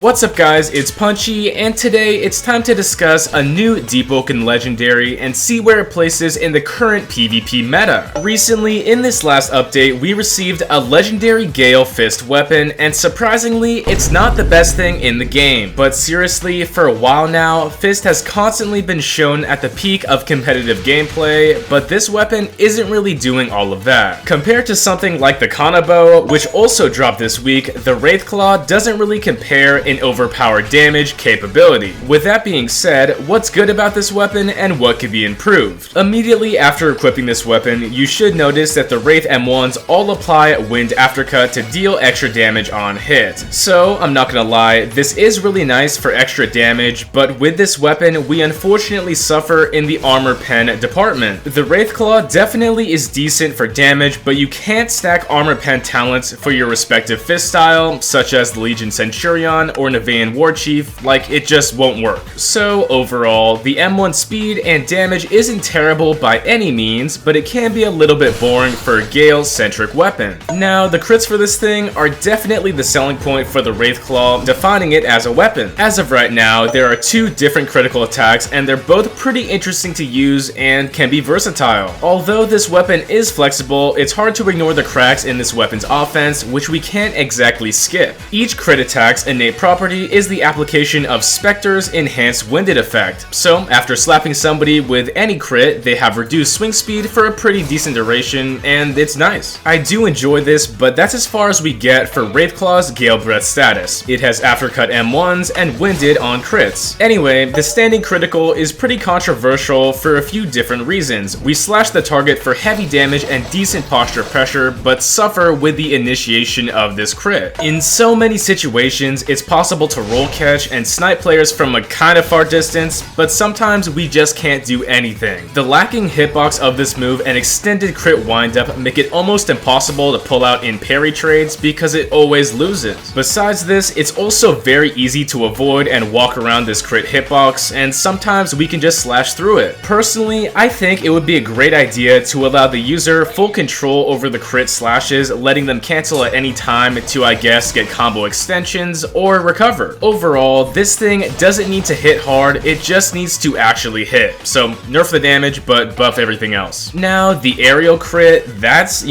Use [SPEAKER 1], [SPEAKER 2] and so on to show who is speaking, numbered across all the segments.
[SPEAKER 1] What's up guys, it's Punchy, and today it's time to discuss a new Deepwoken legendary and see where it places in the current PvP meta. Recently, in this last update, we received a legendary Gale Fist weapon, and surprisingly, it's not the best thing in the game. But seriously, for a while now, Fist has constantly been shown at the peak of competitive gameplay, but this weapon isn't really doing all of that. Compared to something like the Kanabo, which also dropped this week, the Wraithclaw doesn't really compare in overpowered damage capability. With that being said, what's good about this weapon and what could be improved? Immediately after equipping this weapon, you should notice that the Wraith M1s all apply Wind Aftercut to deal extra damage on hit. So, I'm not gonna lie, this is really nice for extra damage, but with this weapon, we unfortunately suffer in the armor pen department. The Wraithclaw definitely is decent for damage, but you can't stack armor pen talents for your respective fist style, such as the Legion Centurion or Nevaean Warchief, like it just won't work. So overall, the M1 speed and damage isn't terrible by any means, but it can be a little bit boring for a Gale-centric weapon. Now, the crits for this thing are definitely the selling point for the Wraithclaw, defining it as a weapon. As of right now, there are two different critical attacks, and they're both pretty interesting to use and can be versatile. Although this weapon is flexible, it's hard to ignore the cracks in this weapon's offense, which we can't exactly skip. Each crit attack's innate property is the application of Spectre's enhanced winded effect. So after slapping somebody with any crit, they have reduced swing speed for a pretty decent duration, and it's nice. I do enjoy this, but that's as far as we get for Wraithclaw's Gale Breath status. It has aftercut M1s and winded on crits. Anyway, the standing critical is pretty controversial for a few different reasons. We slash the target for heavy damage and decent posture pressure, but suffer with the initiation of this crit. In so many situations, it's possible to roll catch and snipe players from a kind of far distance, but sometimes we just can't do anything. The lacking hitbox of this move and extended crit windup make it almost impossible to pull out in parry trades because it always loses. Besides this, it's also very easy to avoid and walk around this crit hitbox, and sometimes we can just slash through it. Personally, I think it would be a great idea to allow the user full control over the crit slashes, letting them cancel at any time to, I guess, get combo extensions or recover. Overall, this thing doesn't need to hit hard, it just needs to actually hit. So nerf the damage, but buff everything else. Now, the aerial crit, that's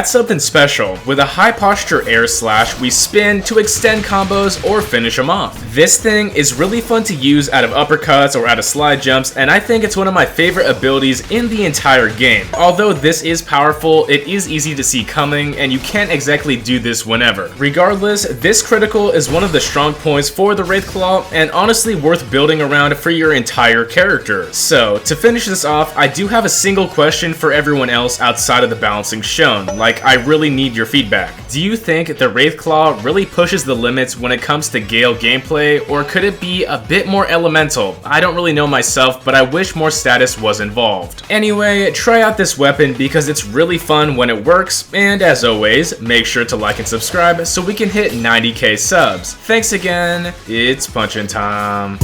[SPEAKER 1] something special. With a high posture air slash, we spin to extend combos or finish them off. This thing is really fun to use out of uppercuts or out of slide jumps, and I think it's one of my favorite abilities in the entire game. Although this is powerful, it is easy to see coming, and you can't exactly do this whenever. Regardless, this critical is one of the strong points for the Wraithclaw, and honestly worth building around for your entire character. So, to finish this off, I do have a single question for everyone else outside of the balancing shown. Like, I really need your feedback. Do you think the Wraithclaw really pushes the limits when it comes to Gale gameplay, or could it be a bit more elemental? I don't really know myself, but I wish more status was involved. Anyway, try out this weapon because it's really fun when it works, and as always, make sure to like and subscribe so we can hit 90k subs. Thanks again, it's Punchin' time.